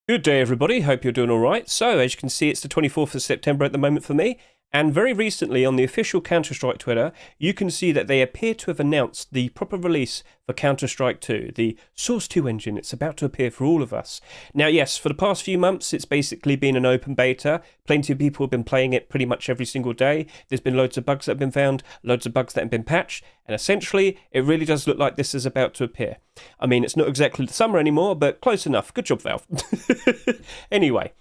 Good day, everybody. Hope you're doing all right. So, as you can see, it's the 24th of September at the moment for me. And very recently, on the official Counter-Strike Twitter, you can see that they appear to have announced the proper release for Counter-Strike 2, the Source 2 engine. It's about to appear for all of us. Now, yes, for the past few months, it's basically been an open beta. Plenty of people have been playing it pretty much every single day. There's been loads of bugs that have been found, loads of bugs that have been patched, and essentially, it really does look like this is about to appear. I mean, it's not exactly the summer anymore, but close enough. Good job, Valve. Anyway.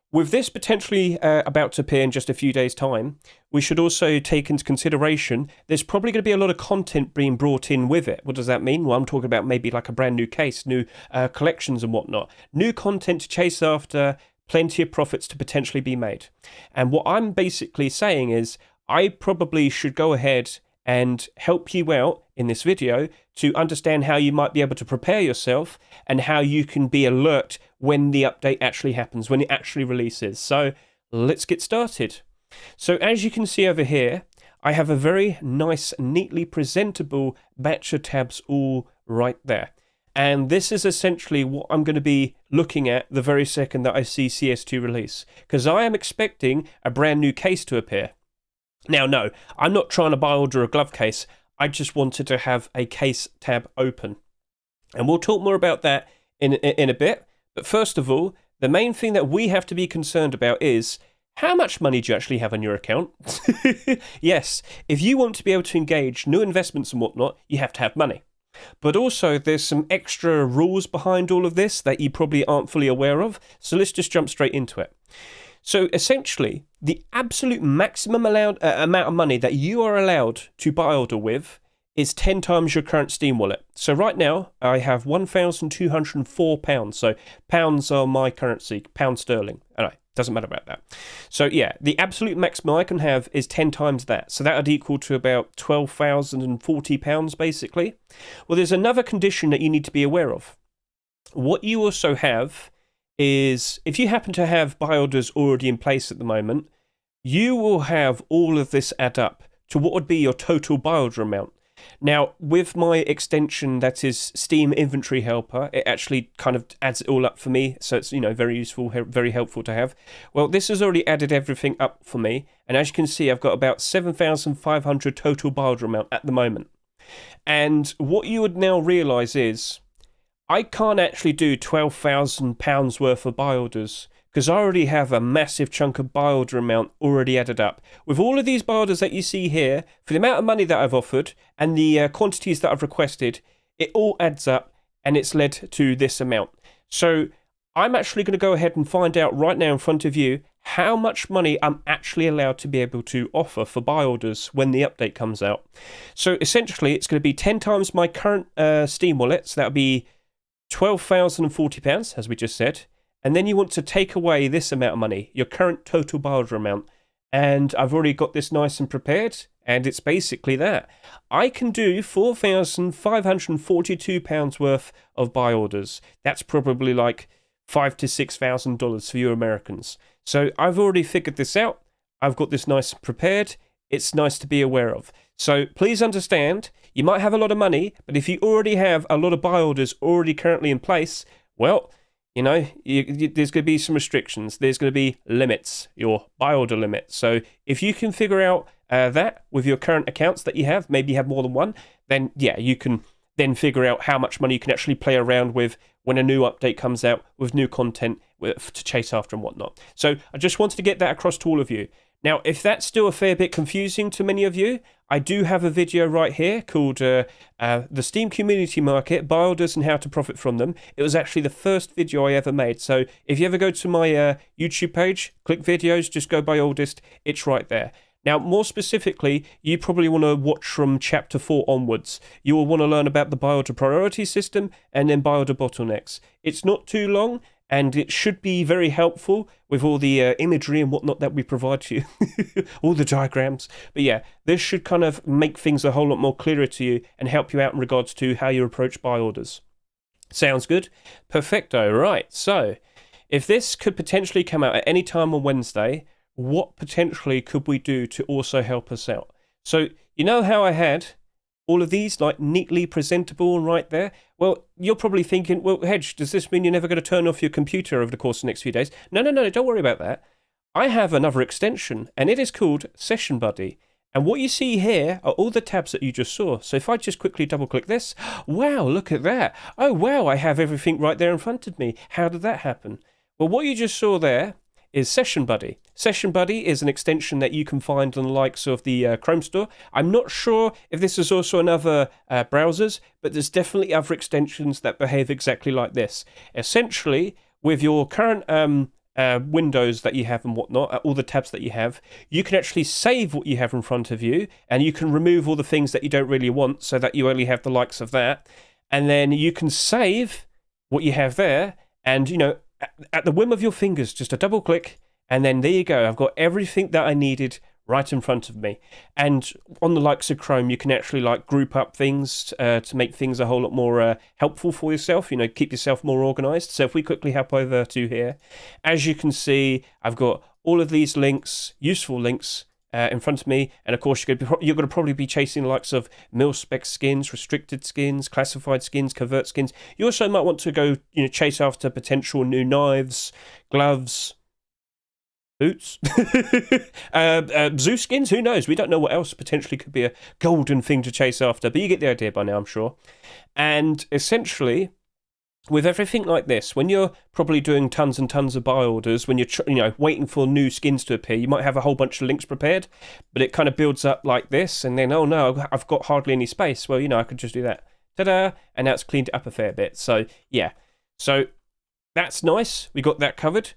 With this potentially about to appear in just a few days' time, we should also take into consideration there's probably going to be a lot of content being brought in with it. What does that mean? Well, I'm talking about maybe like a brand new case, new collections and whatnot. New content to chase after, plenty of profits to potentially be made. And what I'm basically saying is I probably should go ahead and help you out in this video to understand how you might be able to prepare yourself and how you can be alert when the update actually happens, when it actually releases. So let's get started. So as you can see over here, I have a very nice, neatly presentable batch of tabs all right there. And this is essentially what I'm going to be looking at the very second that I see CS2 release, because I am expecting a brand new case to appear. Now, no, I'm not trying to buy order a glove case. I just wanted to have a case tab open. And we'll talk more about that in a bit. But first of all, the main thing that we have to be concerned about is how much money do you actually have on your account? Yes, if you want to be able to engage new investments and whatnot, you have to have money. But also, there's some extra rules behind all of this that you probably aren't fully aware of. So let's just jump straight into it. So essentially, the absolute maximum amount of money that you are allowed to buy order with is 10 times your current Steam wallet. So right now, I have £1,204. So pounds are my currency, pound sterling. Anyway, doesn't matter about that. So yeah, the absolute maximum I can have is 10 times that. So that would equal to about £12,040 basically. Well, there's another condition that you need to be aware of. What you also have is, if you happen to have buy orders already in place at the moment, you will have all of this add up to what would be your total buy order amount. Now, with my extension that is Steam Inventory Helper, it actually kind of adds it all up for me, so it's, very useful, very helpful to have. Well, this has already added everything up for me, and as you can see, I've got about 7,500 total buy order amount at the moment. And what you would now realise is, I can't actually do £12,000 worth of buy orders because I already have a massive chunk of buy order amount already added up. With all of these buy orders that you see here, for the amount of money that I've offered and the quantities that I've requested, it all adds up and it's led to this amount. So I'm actually going to go ahead and find out right now in front of you how much money I'm actually allowed to be able to offer for buy orders when the update comes out. So essentially, it's going to be 10 times my current Steam wallet, so that would be £12,040, as we just said, and then you want to take away this amount of money, your current total buy order amount, and I've already got this nice and prepared, and it's basically that. I can do £4,542 worth of buy orders. That's probably like $5,000 to $6,000 for you Americans. So I've already figured this out. I've got this nice and prepared. It's nice to be aware of. So please understand, you might have a lot of money, but if you already have a lot of buy orders already currently in place, well, there's going to be some restrictions. There's going to be limits, your buy order limit. So if you can figure out that with your current accounts that you have, maybe you have more than one, then yeah, you can then figure out how much money you can actually play around with when a new update comes out with new content to chase after and whatnot. So I just wanted to get that across to all of you. Now, if that's still a fair bit confusing to many of you, I do have a video right here called The Steam Community Market, Buy Orders and How to Profit From Them. It was actually the first video I ever made. So if you ever go to my YouTube page, click videos, just go by oldest, it's right there. Now, more specifically, you probably want to watch from chapter 4 onwards. You will want to learn about the buy order priority system and then buy order bottlenecks. It's not too long, and it should be very helpful with all the imagery and whatnot that we provide to you, all the diagrams. But yeah, this should kind of make things a whole lot more clearer to you and help you out in regards to how you approach buy orders. Sounds good? Perfecto. Right, so if this could potentially come out at any time on Wednesday, what potentially could we do to also help us out? So you know how I had all of these like neatly presentable right there. Well, you're probably thinking, well, Hedge, does this mean you're never going to turn off your computer over the course of the next few days? No, don't worry about that. I have another extension, and it is called Session Buddy. And what you see here are all the tabs that you just saw. So if I just quickly double click this, wow, look at that. Oh, wow, I have everything right there in front of me. How did that happen? Well, what you just saw there is Session Buddy. Session Buddy is an extension that you can find on the likes of the Chrome store. I'm not sure if this is also on other browsers, but there's definitely other extensions that behave exactly like this. Essentially, with your current windows that you have and whatnot, all the tabs that you have, you can actually save what you have in front of you, and you can remove all the things that you don't really want so that you only have the likes of that. And then you can save what you have there, and at the whim of your fingers, just a double click, and then there you go. I've got everything that I needed right in front of me. And on the likes of Chrome, you can actually like group up things to make things a whole lot more helpful for yourself, keep yourself more organized. So if we quickly hop over to here, as you can see, I've got all of these links, useful links, in front of me, and of course you're going to probably be chasing the likes of mil-spec skins, restricted skins, classified skins, covert skins. You also might want to go chase after potential new knives, gloves, boots, zoo skins, who knows? We don't know what else potentially could be a golden thing to chase after, but you get the idea by now, I'm sure. And essentially, with everything like this, when you're probably doing tons and tons of buy orders, when you're waiting for new skins to appear, you might have a whole bunch of links prepared, but it kind of builds up like this, and then, oh no, I've got hardly any space. Well, I could just do that. Ta-da! And now it's cleaned it up a fair bit. So, yeah. So, that's nice. We got that covered.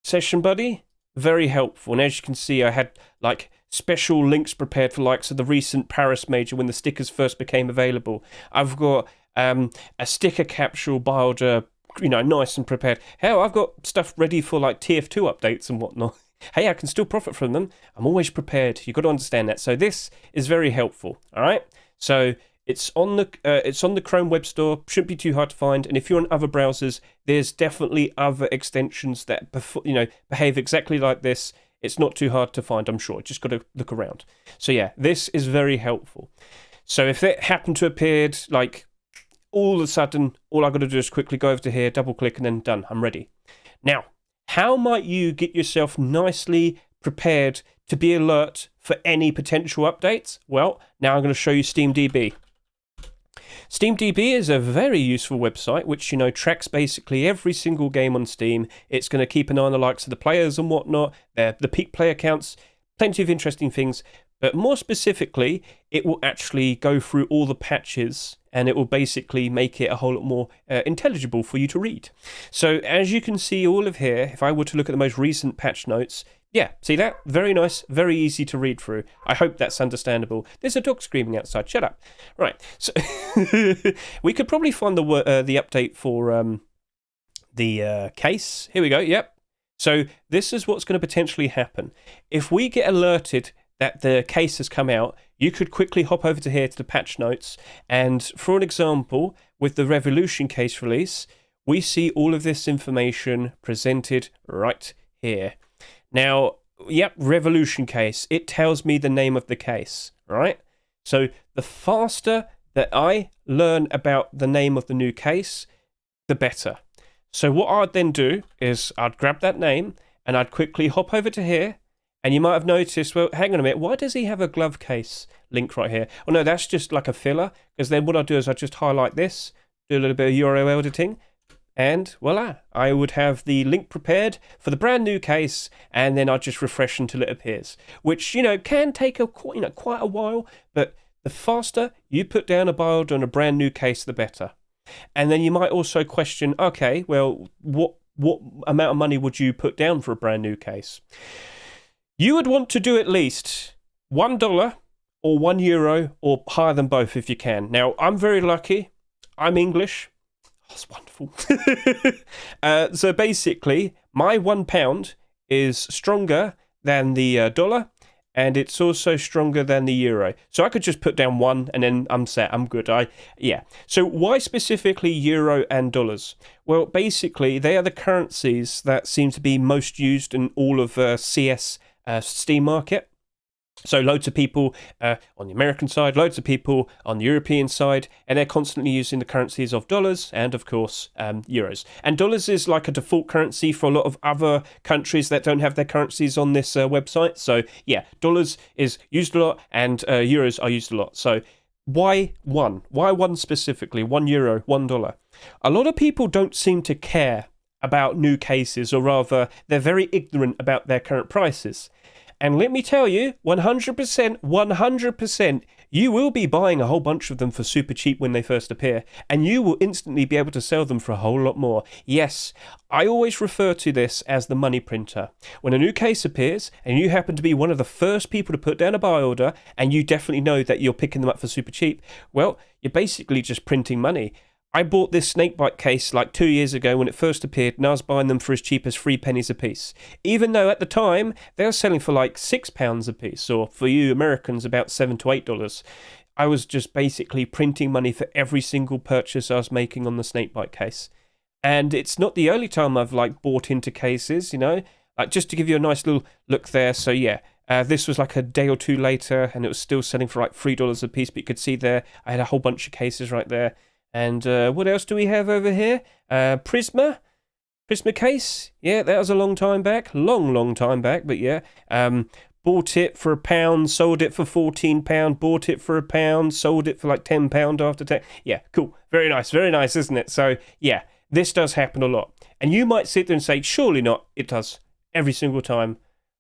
Session Buddy, very helpful. And as you can see, I had, like, special links prepared for likes of the recent Paris Major when the stickers first became available. I've got a sticker capsule buy order, nice and prepared. Hell, I've got stuff ready for like TF2 updates and whatnot. Hey, I can still profit from them. I'm always prepared. You've got to understand that. So this is very helpful. All right. So it's on the Chrome Web Store. Shouldn't be too hard to find. And if you're on other browsers, there's definitely other extensions that behave exactly like this. It's not too hard to find, I'm sure. Just got to look around. So yeah, this is very helpful. So if it happened to appear like all of a sudden, all I've got to do is quickly go over to here, double click, and then done. I'm ready. Now, how might you get yourself nicely prepared to be alert for any potential updates? Well, now I'm going to show you SteamDB. SteamDB is a very useful website which, tracks basically every single game on Steam. It's going to keep an eye on the likes of the players and whatnot, the peak player counts, plenty of interesting things. But more specifically, it will actually go through all the patches and it will basically make it a whole lot more intelligible for you to read. So as you can see all of here, if I were to look at the most recent patch notes, yeah, see that? Very nice, very easy to read through. I hope that's understandable. There's a dog screaming outside. Shut up. Right, so we could probably find the update for the case. Here we go, yep. So this is what's going to potentially happen. If we get alerted that the case has come out, you could quickly hop over to here to the patch notes, and for an example, with the Revolution case release, we see all of this information presented right here. Now, yep, Revolution case, it tells me the name of the case, right? So the faster that I learn about the name of the new case, the better. So what I'd then do is I'd grab that name and I'd quickly hop over to here. And you might have noticed, well, hang on a minute, why does he have a glove case link right here? Oh no, that's just like a filler, because then what I do is I just highlight this, do a little bit of URL editing, and voila, I would have the link prepared for the brand new case, and then I just refresh until it appears, which, can take quite a while, but the faster you put down a buy order on a brand new case, the better. And then you might also question, okay, well, what amount of money would you put down for a brand new case? You would want to do at least $1 or €1 or higher than both if you can. Now, I'm very lucky. I'm English. Oh, that's wonderful. So basically, my £1 is stronger than the dollar, and it's also stronger than the euro. So I could just put down one, and then I'm set. I'm good. So why specifically euro and dollars? Well, basically, they are the currencies that seem to be most used in all of CS Steam market. So loads of people on the American side, loads of people on the European side, and they're constantly using the currencies of dollars and, of course, euros. And dollars is like a default currency for a lot of other countries that don't have their currencies on this website. So, yeah, dollars is used a lot and euros are used a lot. So why one? Why one specifically? €1, $1? A lot of people don't seem to care about new cases, or rather, they're very ignorant about their current prices. And let me tell you, 100%, you will be buying a whole bunch of them for super cheap when they first appear, and you will instantly be able to sell them for a whole lot more. Yes, I always refer to this as the money printer. When a new case appears, and you happen to be one of the first people to put down a buy order, and you definitely know that you're picking them up for super cheap, well, you're basically just printing money. I bought this snakebite case like 2 years ago when it first appeared, and I was buying them for as cheap as 3 pennies a piece. Even though at the time they were selling for like £6 a piece, or for you Americans about $7 to $8. I was just basically printing money for every single purchase I was making on the snakebite case. And it's not the only time I've like bought into cases, you know, like just to give you a nice little look there. So yeah. This was like a day or two later, and it was still selling for like $3 a piece, but you could see there I had a whole bunch of cases right there. And what else do we have over here? Prisma case. Yeah, that was a long time back. Long time back, but yeah. Bought it for £1, sold it for £14, bought it for £1, sold it for like £10 after tax. Yeah, cool. Very nice, isn't it? So, yeah, this does happen a lot. And you might sit there and say, surely not. It does. Every single time.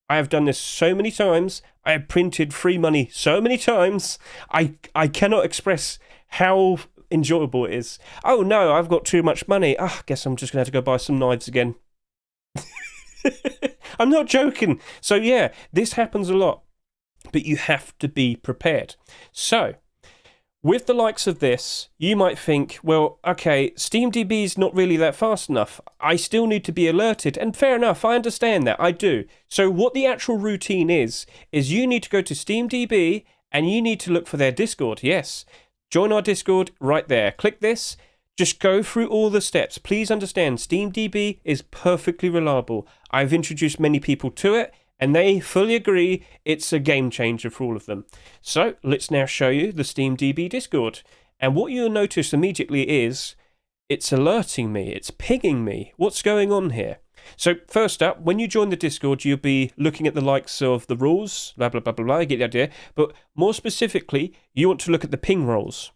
I have done this so many times. I have printed free money so many times. I cannot express how enjoyable it is. Oh no, I've got too much money. I guess I'm just gonna have to go buy some knives again. I'm not joking. So yeah, this happens a lot, but you have to be prepared. So with the likes of this, you might think, well, okay, SteamDB is not really that fast enough. I still need to be alerted, and fair enough, I understand that, I do. So what the actual routine is you need to go to SteamDB and you need to look for their Discord. Yes. Join our Discord right there. Click this. Just go through all the steps. Please understand, SteamDB is perfectly reliable. I've introduced many people to it, and they fully agree it's a game changer for all of them. So let's now show you the SteamDB Discord. And what you'll notice immediately is it's alerting me. It's pinging me. What's going on here? So first up, when you join the Discord, you'll be looking at the likes of the rules, blah, blah, blah, blah, blah, you get the idea. But more specifically, you want to look at the ping roles.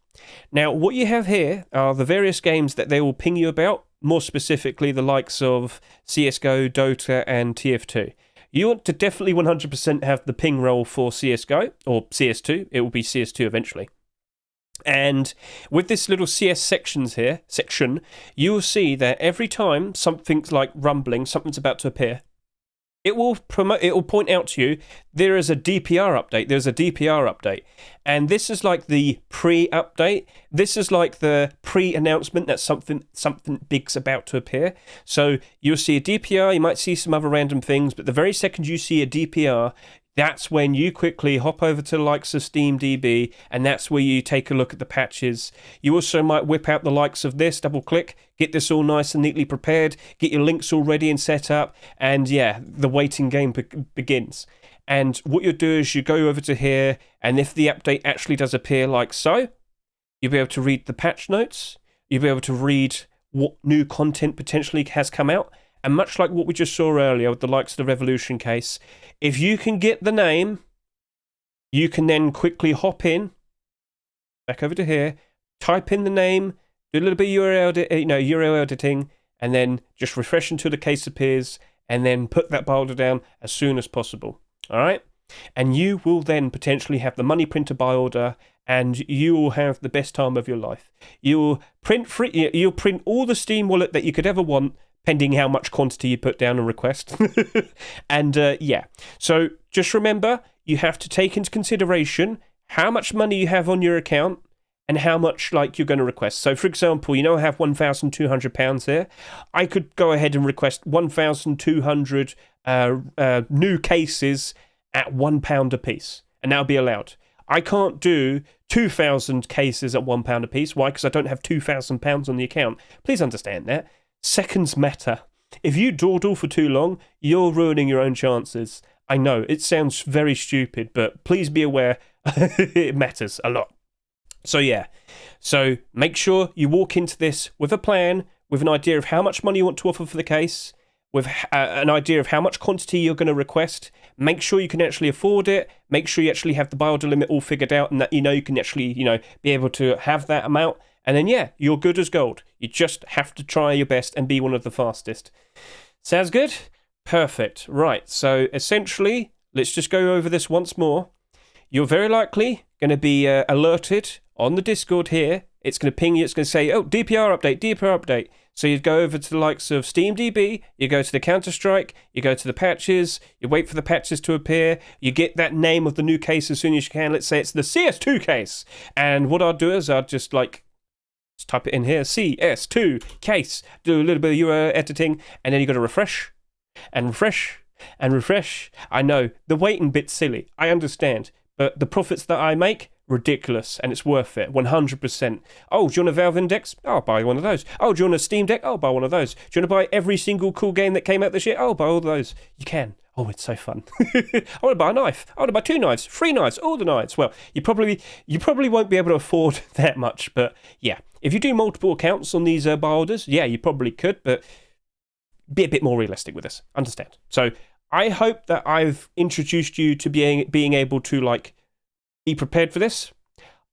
Now, what you have here are the various games that they will ping you about, more specifically the likes of CSGO, Dota, and TF2. You want to definitely 100% have the ping role for CSGO, or CS2. It will be CS2 eventually. And with this little CS section, you will see that every time something's like rumbling, something's about to appear, it will point out to you there is a DPR update. There's a DPR update. And this is like the pre-update. This is like the pre-announcement that something big's about to appear. So you'll see a DPR, you might see some other random things, but the very second you see a DPR, that's when you quickly hop over to the likes of SteamDB, and that's where you take a look at the patches. You also might whip out the likes of this, double click, get this all nice and neatly prepared, get your links all ready and set up, and yeah, the waiting game begins. And what you'll do is you go over to here, and if the update actually does appear like so, you'll be able to read the patch notes, you'll be able to read what new content potentially has come out. And much like what we just saw earlier with the likes of the Revolution case, if you can get the name, you can then quickly hop in, back over to here, type in the name, do a little bit of URL editing, and then just refresh until the case appears, and then put that buy order down as soon as possible. All right? And you will then potentially have the money printer buy order, and you will have the best time of your life. You'll print all the Steam wallet that you could ever want, pending how much quantity you put down and request. And yeah, so just remember, you have to take into consideration how much money you have on your account and how much like you're going to request. So for example, you know I have £1,200 here. I could go ahead and request 1,200 new cases at £1 a piece, and that'll be allowed. I can't do 2,000 cases at £1 a piece. Why? Because I don't have £2,000 on the account. Please understand that. Seconds matter. If you dawdle for too long, you're ruining your own chances. I know, it sounds very stupid, but please be aware it matters a lot. So yeah, so make sure you walk into this with a plan, with an idea of how much money you want to offer for the case, with an idea of how much quantity you're going to request. Make sure you can actually afford it. Make sure you actually have the buy order limit all figured out, and that you can actually be able to have that amount. And then yeah, you're good as gold. You just have to try your best and be one of the fastest. Sounds good? Perfect. Right. So essentially, let's just go over this once more. You're very likely going to be alerted on the Discord here. It's going to ping you. It's going to say, oh, DPR update, DPR update. So you go over to the likes of SteamDB, you go to the Counter-Strike, you go to the patches, you wait for the patches to appear, you get that name of the new case as soon as you can. Let's say it's the CS2 case. And what I'll do is I'll just let's type it in here, CS2 case, do a little bit of URL editing, and then you got to refresh and refresh and refresh. I know, the waiting bit's silly, I understand, but the profits that I make, ridiculous, and it's worth it, 100%. Oh, do you want a Valve Index? I'll buy one of those. Oh, do you want a Steam Deck? I'll buy one of those. Do you want to buy every single cool game that came out this year? I'll buy all of those. You can. Oh, it's so fun. I want to buy a knife. I want to buy 2 knives, 3 knives, all the knives. Well, you probably won't be able to afford that much, but yeah. If you do multiple accounts on these buy orders, yeah, you probably could, but be a bit more realistic with this. Understand? So I hope that I've introduced you to being able to be prepared for this.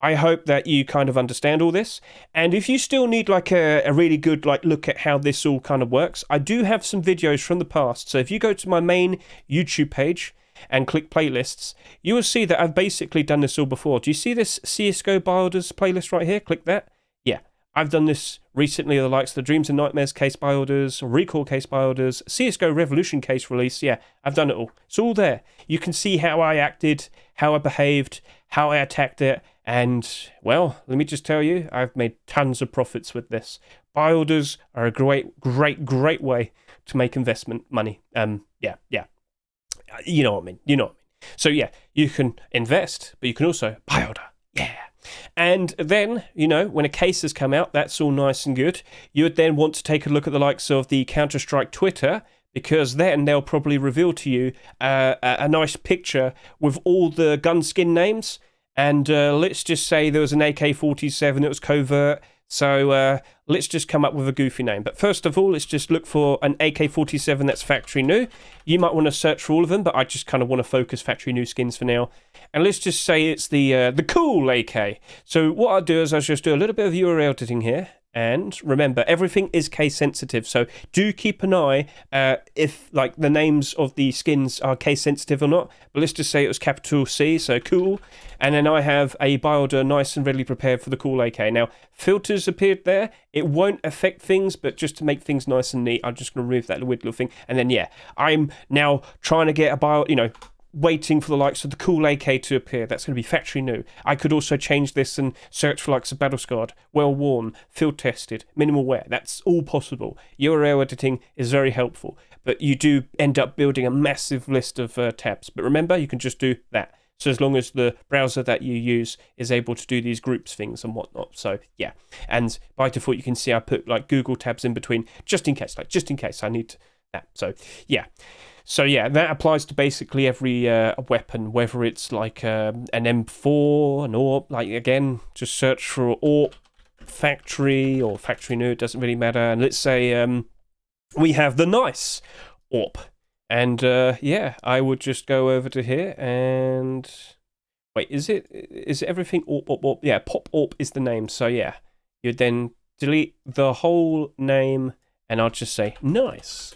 I hope that you kind of understand all this. And if you still need a really good look at how this all kind of works, I do have some videos from the past. So if you go to my main YouTube page and click playlists, you will see that I've basically done this all before. Do you see this CSGO buy orders playlist right here? Click that. Yeah, I've done this recently, the likes of the Dreams and Nightmares case buy orders, Recall case buy orders, CSGO Revolution case release. Yeah, I've done it all. It's all there. You can see how I acted, how I behaved, how I attacked it, and, well, let me just tell you, I've made tons of profits with this. Buy orders are a great, great, great way to make investment money. Yeah. You know what I mean. So, yeah, you can invest, but you can also buy order. Yeah. And then, when a case has come out, that's all nice and good. You would then want to take a look at the likes of the Counter-Strike Twitter, because then they'll probably reveal to you a nice picture with all the gun skin names. And let's just say there was an AK-47, it was covert. So let's just come up with a goofy name. But first of all, let's just look for an AK-47 that's factory new. You might want to search for all of them, but I just kind of want to focus factory new skins for now. And let's just say it's the cool AK. So what I'll do is I'll just do a little bit of URL editing here. And remember, everything is case sensitive, so do keep an eye if the names of the skins are case sensitive or not. But let's just say it was capital C, so cool. And then I have a buy order nice and readily prepared for the cool AK. Now, filters appeared there. It won't affect things, but just to make things nice and neat, I'm just going to remove that weird little thing. And then, yeah, I'm now trying to get a buy, waiting for the likes of the cool AK to appear. That's going to be factory new. I could also change this and search for likes of battle scarred, well worn, field tested, minimal wear. That's all possible. URL editing is very helpful, but you do end up building a massive list of tabs. But remember, you can just do that. So as long as the browser that you use is able to do these groups things and whatnot. So yeah, and by default you can see I put Google tabs in between just in case I need that. So yeah. So yeah, that applies to basically every weapon, whether it's an M4, an AWP, again, just search for AWP factory or factory new, it doesn't really matter. And let's say we have the nice AWP. And yeah, I would just go over to here and wait, is it everything AWP? Yeah, pop AWP is the name. So yeah, you'd then delete the whole name and I'll just say nice.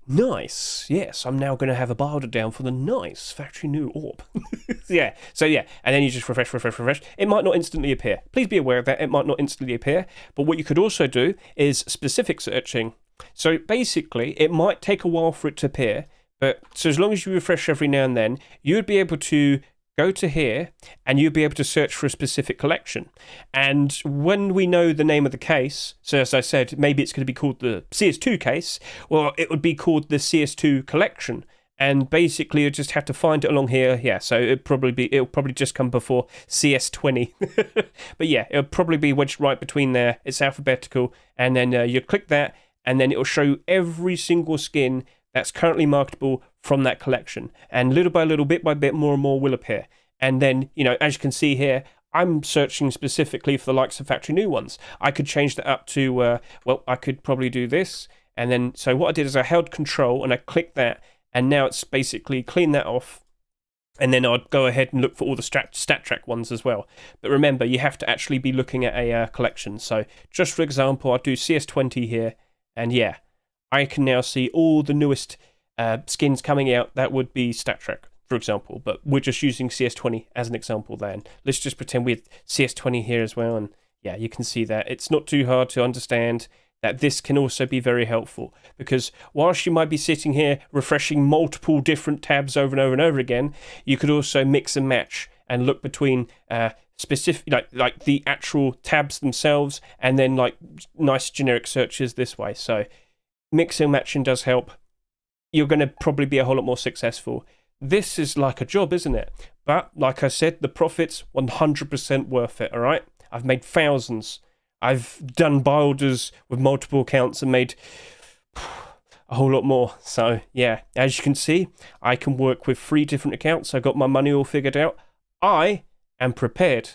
Nice. Yes, I'm now going to have a buy order down for the nice factory new AWP. Yeah. So yeah, and then you just refresh. It might not instantly appear. Please be aware of that. It might not instantly appear. But what you could also do is specific searching. So basically, it might take a while for it to appear. But so as long as you refresh every now and then, you would be able to go to here and you'll be able to search for a specific collection. And when we know the name of the case, so as I said, maybe it's going to be called the CS2 case, well, it would be called the CS2 collection. And basically you just have to find it along here. Yeah, so it'll probably just come before CS20. But yeah, it'll probably be wedged right between there. It's alphabetical. And then you click that and then it'll show you every single skin that's currently marketable from that collection. And little by little, bit by bit, more and more will appear. And then, as you can see here, I'm searching specifically for the likes of factory new ones. I could change that up to, I could probably do this. And then, so what I did is I held control and I clicked that. And now it's basically clean that off. And then I'd go ahead and look for all the stat track ones as well. But remember, you have to actually be looking at a collection. So just for example, I'll do CS20 here. And yeah, I can now see all the newest skins coming out. That would be stat track, for example. But we're just using CS20 as an example then. Let's just pretend we have CS20 here as well. And yeah, you can see that. It's not too hard to understand that this can also be very helpful, because whilst you might be sitting here refreshing multiple different tabs over and over and over again, you could also mix and match and look between specific, like the actual tabs themselves, and then like nice generic searches this way. So mixing and matching does help. You're going to probably be a whole lot more successful. This is like a job, isn't it? But like I said, the profits 100% worth it. All right, I've made thousands. I've done buy orders with multiple accounts and made a whole lot more. So yeah, as you can see, I can work with 3 different accounts. I got my money all figured out. I am prepared,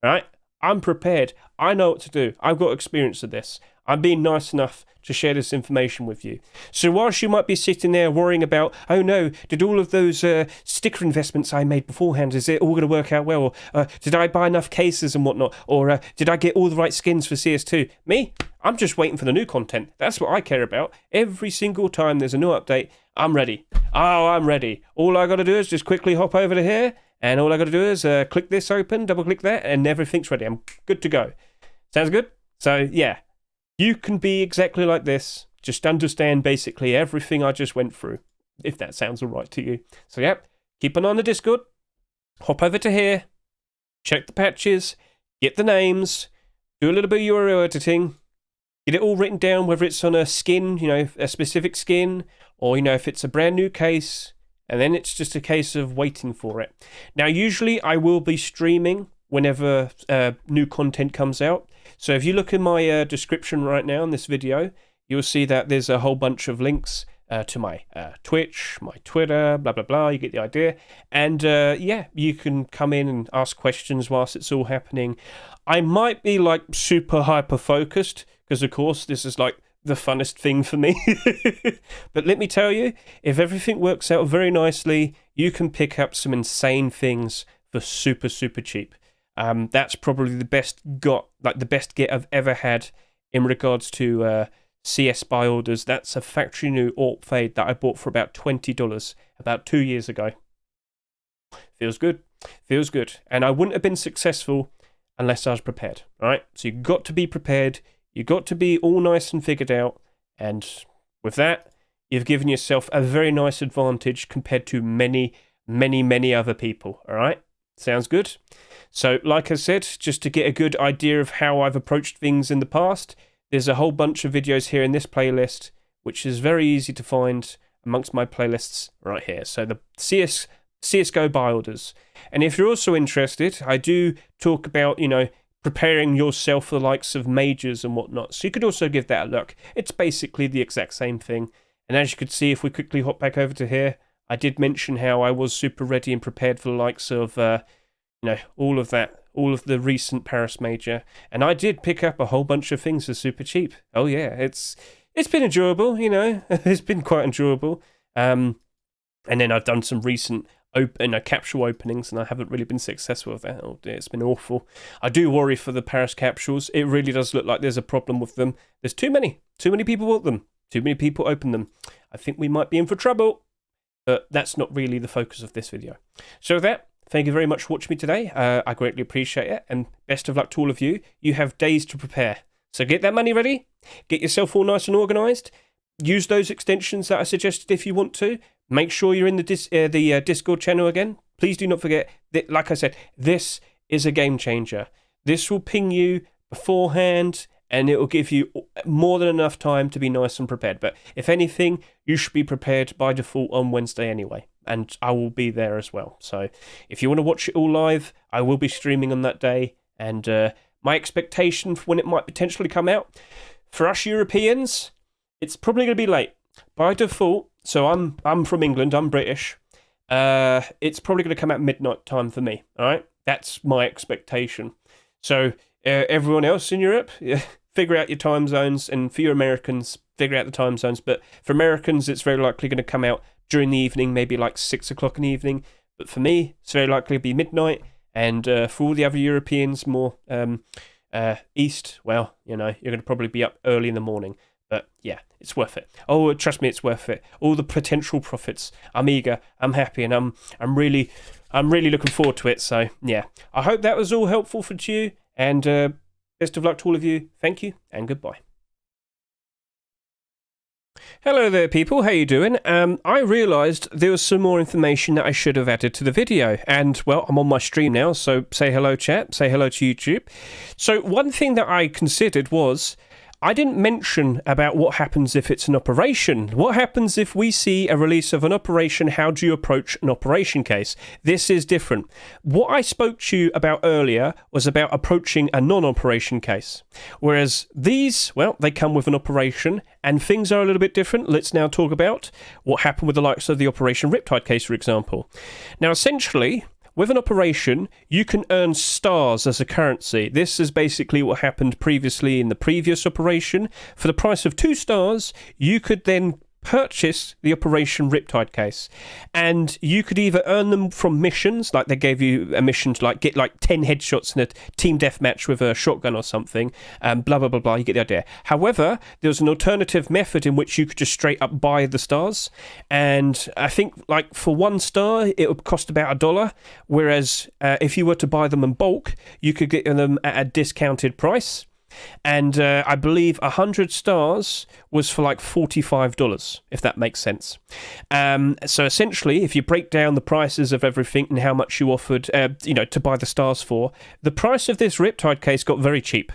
right? I'm prepared. I know what to do. I've got experience of this. I'm being nice enough to share this information with you. So whilst you might be sitting there worrying about, oh no, did all of those sticker investments I made beforehand, is it all going to work out well? Or did I buy enough cases and whatnot? Or did I get all the right skins for CS2? Me? I'm just waiting for the new content. That's what I care about. Every single time there's a new update, I'm ready. Oh, I'm ready. All I got to do is just quickly hop over to here, and all I got to do is click this open, double click that, and everything's ready. I'm good to go. Sounds good? So yeah. You can be exactly like this. Just understand basically everything I just went through, if that sounds all right to you. So yeah, keep an eye on the Discord. Hop over to here. Check the patches. Get the names. Do a little bit of URL editing. Get it all written down, whether it's on a skin, a specific skin, or, if it's a brand new case. And then it's just a case of waiting for it. Now, usually I will be streaming whenever new content comes out. So if you look in my description right now in this video, you'll see that there's a whole bunch of links to my Twitch, my Twitter, blah, blah, blah. You get the idea. And yeah, you can come in and ask questions whilst it's all happening. I might be like super hyper focused because, of course, this is like the funnest thing for me. But let me tell you, if everything works out very nicely, you can pick up some insane things for super, super cheap. That's probably the best get I've ever had in regards to CS buy orders. That's a factory new AWP fade that I bought for about $20 about 2 years ago. Feels good. Feels good. And I wouldn't have been successful unless I was prepared. All right. So you've got to be prepared. You've got to be all nice and figured out. And with that, you've given yourself a very nice advantage compared to many, many, many other people. All right. Sounds good. So, like I said, just to get a good idea of how I've approached things in the past, there's a whole bunch of videos here in this playlist, which is very easy to find amongst my playlists right here. So the CSGO buy orders. And if you're also interested, I do talk about, preparing yourself for the likes of majors and whatnot. So you could also give that a look. It's basically the exact same thing. And as you could see, if we quickly hop back over to here, I did mention how I was super ready and prepared for the likes of, all of that, all of the recent Paris major. And I did pick up a whole bunch of things for super cheap. Oh yeah, it's been enjoyable, it's been quite enjoyable. And then I've done some recent capsule openings, and I haven't really been successful with that. Oh dear, it's been awful. I do worry for the Paris capsules. It really does look like there's a problem with them. There's too many people want them. Too many people open them. I think we might be in for trouble. But that's not really the focus of this video. So with that, thank you very much for watching me today. I greatly appreciate it. And best of luck to all of you. You have days to prepare. So get that money ready. Get yourself all nice and organised. Use those extensions that I suggested if you want to. Make sure you're in the Discord channel again. Please do not forget that, like I said, this is a game changer. This will ping you beforehand, and it will give you more than enough time to be nice and prepared. But if anything, you should be prepared by default on Wednesday anyway. And I will be there as well. So if you want to watch it all live, I will be streaming on that day. And my expectation for when it might potentially come out, for us Europeans, it's probably going to be late. By default, So I'm from England. I'm British. It's probably going to come out midnight time for me. All right, that's my expectation. So everyone else in Europe, figure out your time zones, and for your Americans, figure out the time zones. But for Americans, it's very likely going to come out during the evening, maybe like 6 o'clock in the evening. But for me, it's very likely to be midnight. And for all the other Europeans, more east, well, you're going to probably be up early in the morning. But yeah, it's worth it. Oh, trust me, it's worth it. All the potential profits. I'm eager. I'm happy, and I'm really looking forward to it. So yeah, I hope that was all helpful for you. And best of luck to all of you. Thank you, and goodbye. Hello there, people. How you doing? I realised there was some more information that I should have added to the video, and well, I'm on my stream now, so say hello, chat. Say hello to YouTube. So one thing that I considered was, I didn't mention about what happens if it's an operation. What happens if we see a release of an operation? How do you approach an operation case? This is different. What I spoke to you about earlier was about approaching a non-operation case. Whereas these, well, they come with an operation and things are a little bit different. Let's now talk about what happened with the likes of the Operation Riptide case, for example. Now, essentially, with an operation, you can earn stars as a currency. This is basically what happened previously in the previous operation. For the price of 2 stars, you could then purchase the Operation Riptide case, and you could either earn them from missions, like they gave you a mission to get 10 headshots in a team deathmatch with a shotgun or something, blah blah blah blah, you get the idea. However, there was an alternative method in which you could just straight up buy the stars, and I think for 1 star it would cost about $1, whereas if you were to buy them in bulk, you could get them at a discounted price. And I believe 100 stars was for $45, if that makes sense. So essentially, if you break down the prices of everything and how much you offered, to buy the stars for, the price of this Riptide case got very cheap.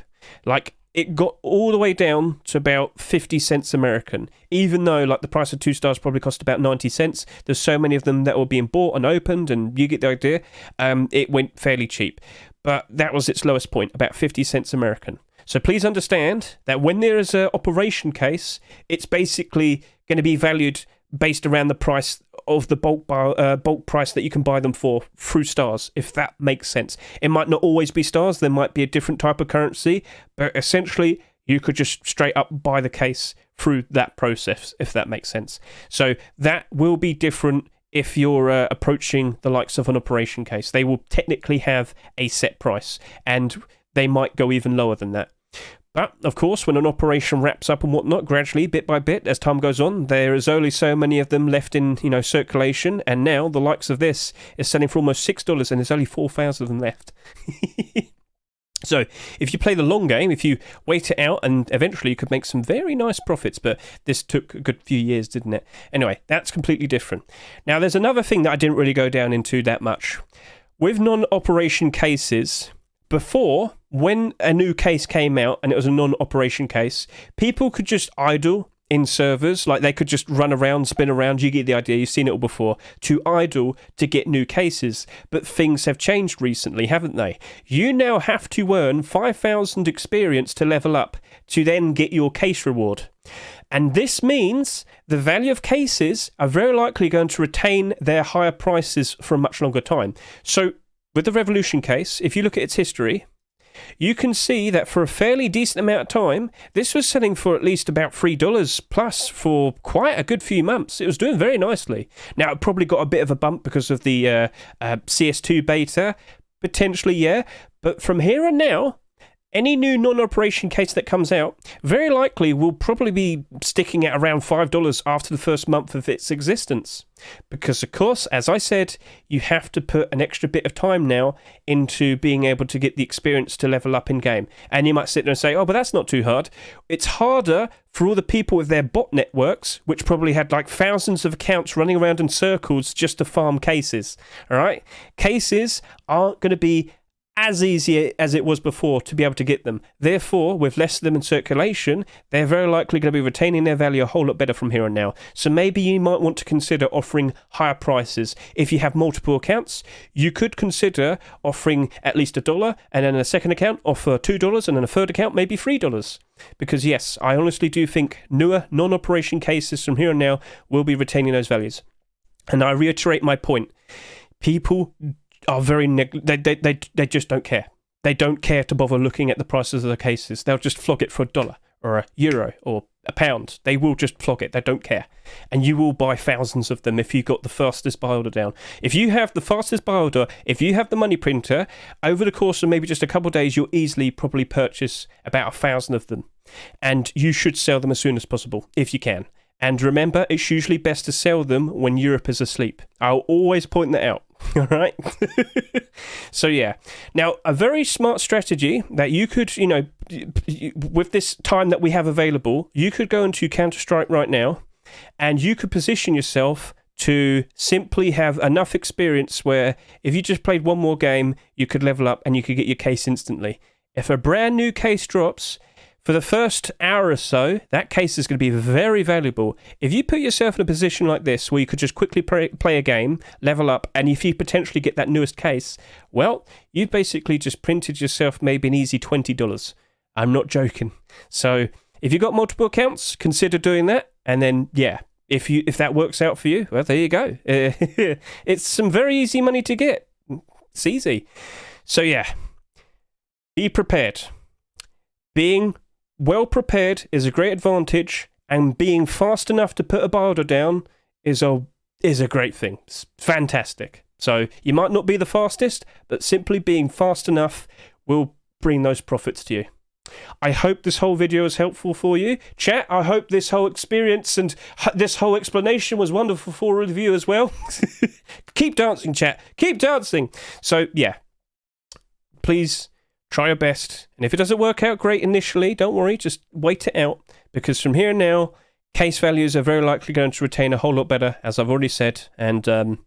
It got all the way down to about 50 cents American, even though the price of 2 stars probably cost about 90 cents. There's so many of them that were being bought and opened, and you get the idea. It went fairly cheap. But that was its lowest point, about 50 cents American. So please understand that when there is an operation case, it's basically going to be valued based around the price of the bulk price that you can buy them for through stars, if that makes sense. It might not always be stars, there might be a different type of currency, but essentially you could just straight up buy the case through that process, if that makes sense. So that will be different if you're approaching the likes of an operation case. They will technically have a set price, and they might go even lower than that. But, of course, when an operation wraps up and whatnot, gradually, bit by bit, as time goes on, there is only so many of them left in, circulation, and now the likes of this is selling for almost $6, and there's only 4,000 of them left. So, if you play the long game, if you wait it out, and eventually you could make some very nice profits, but this took a good few years, didn't it? Anyway, that's completely different. Now, there's another thing that I didn't really go down into that much. With non-operation cases, before, when a new case came out and it was a non-operation case, people could just idle in servers, they could just run around, spin around, you get the idea, you've seen it all before, to idle to get new cases. But things have changed recently, haven't they? You now have to earn 5,000 experience to level up to then get your case reward. And this means the value of cases are very likely going to retain their higher prices for a much longer time. So, with the Revolution case, if you look at its history, you can see that for a fairly decent amount of time, this was selling for at least about $3 plus for quite a good few months. It was doing very nicely. Now, it probably got a bit of a bump because of the CS2 beta, potentially, yeah. But from here on now, any new non-operation case that comes out very likely will probably be sticking at around $5 after the first month of its existence. Because, of course, as I said, you have to put an extra bit of time now into being able to get the experience to level up in-game. And you might sit there and say, oh, but that's not too hard. It's harder for all the people with their bot networks, which probably had thousands of accounts running around in circles just to farm cases. All right? Cases aren't going to be as easy as it was before to be able to get them. Therefore, with less of them in circulation, they're very likely going to be retaining their value a whole lot better from here on now. So maybe you might want to consider offering higher prices. If you have multiple accounts, you could consider offering at least $1, and then a second account offer $2, and then a third account maybe $3. Because yes, I honestly do think newer non-operation cases from here on now will be retaining those values. And I reiterate my point. People are very they just don't care. They don't care to bother looking at the prices of the cases. They'll just flog it for $1 or €1 or £1. They will just flog it. They don't care. And you will buy thousands of them if you got the fastest buy order down. If you have the fastest buy order, if you have the money printer, over the course of maybe just a couple of days, you'll easily probably purchase about 1,000 of them. And you should sell them as soon as possible, if you can. And remember, it's usually best to sell them when Europe is asleep. I'll always point that out. All right. So yeah. Now, a very smart strategy that you could, with this time that we have available, you could go into Counter-Strike right now, and you could position yourself to simply have enough experience where if you just played one more game, you could level up and you could get your case instantly. If a brand new case drops, for the first hour or so, that case is going to be very valuable. If you put yourself in a position like this where you could just quickly play a game, level up, and if you potentially get that newest case, well, you've basically just printed yourself maybe an easy $20. I'm not joking. So if you've got multiple accounts, consider doing that. And then, yeah, if that works out for you, well, there you go. It's some very easy money to get. It's easy. So yeah, be prepared. Being well prepared is a great advantage, and being fast enough to put a buy order down is a great thing. It's fantastic. So you might not be the fastest, but simply being fast enough will bring those profits to you. I hope this whole video was helpful for you. Chat, I hope this whole experience and this whole explanation was wonderful for all of you as well. Keep dancing, chat. Keep dancing. So yeah, please try your best, and if it doesn't work out great initially, don't worry, just wait it out, because from here now, case values are very likely going to retain a whole lot better, as I've already said, and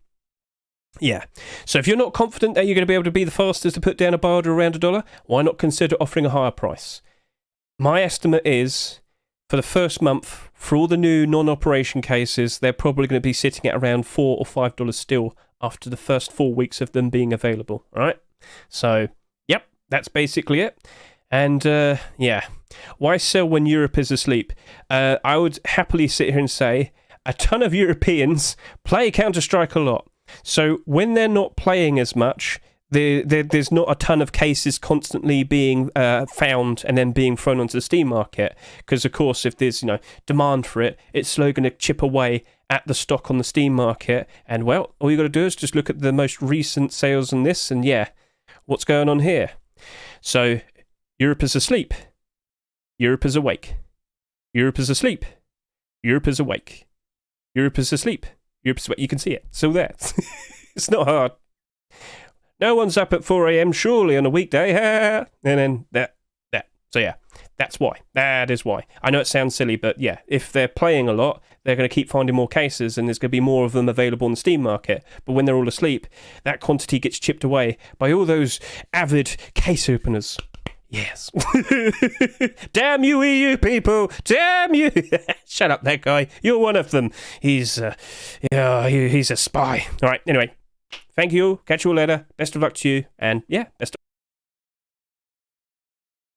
yeah. So if you're not confident that you're going to be able to be the fastest to put down a buy order around $1, why not consider offering a higher price? My estimate is, for the first month, for all the new non-operation cases, they're probably going to be sitting at around $4 or $5 still after the first 4 weeks of them being available, right? So that's basically it. And yeah, why sell when Europe is asleep? I would happily sit here and say a ton of Europeans play Counter-Strike a lot. So when they're not playing as much, there's not a ton of cases constantly being found and then being thrown onto the Steam market. Because, of course, if there's demand for it, it's slowly going to chip away at the stock on the Steam market. And, well, all you got to do is just look at the most recent sales on this, and yeah, what's going on here? So, Europe is asleep. Europe is awake. Europe is asleep. Europe is awake. Europe is asleep. Europe is awake. You can see it. So there. It's not hard. No one's up at 4 a.m. surely on a weekday. And then that. So yeah, that's why. That is why. I know it sounds silly, but yeah, if they're playing a lot, they're going to keep finding more cases, and there's going to be more of them available on the Steam market. But when they're all asleep, that quantity gets chipped away by all those avid case openers. Yes. Damn you, EU people! Damn you! Shut up, that guy. You're one of them. He's a spy. All right. Anyway, thank you. Catch you all later. Best of luck to you, and yeah, best of